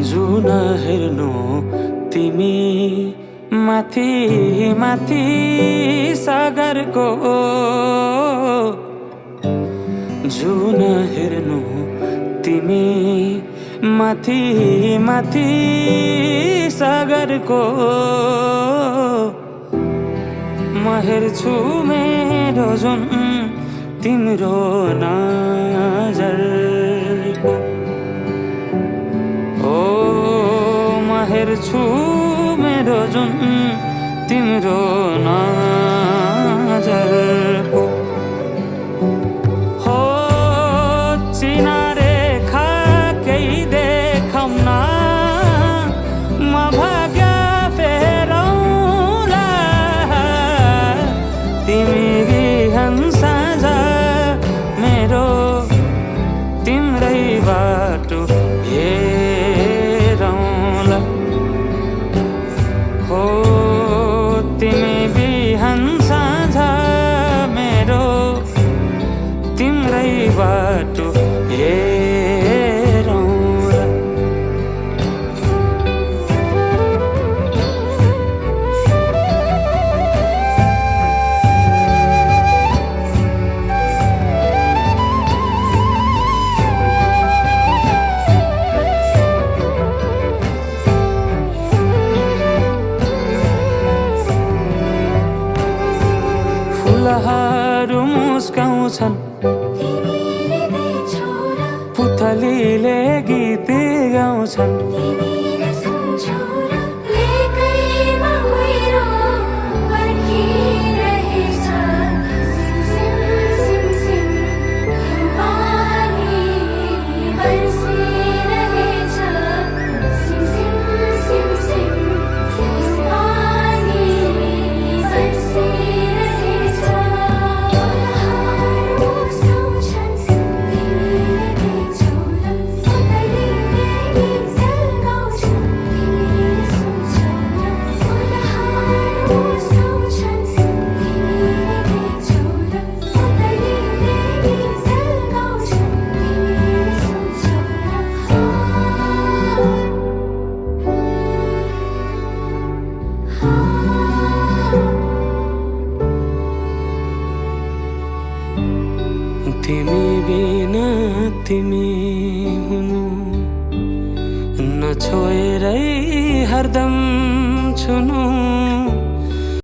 जुन हेर्नु तिमी माथि माथि सागरको जुन हेर्नु तिमी माथि माथि सागरको म हेर्छु मेरो जुन तिम्रो नजरको ओ म हेर्छु मेरो जुन तिम्रो नजरको हो चिनारे खा केही देखाउन म भाग्य फेरौँला तिमी बिहान साँझ मेरो तिम्रै बाटो हेरौँला हो तिमी बिहान साँझ मेरो तिम्रै बाटो हेरौँला फुलहरू मुस्काउँछन् पुतलीले गीत गाउँछन् तिमी बिना तिमी हुनु नछोएरै हरदम छुनु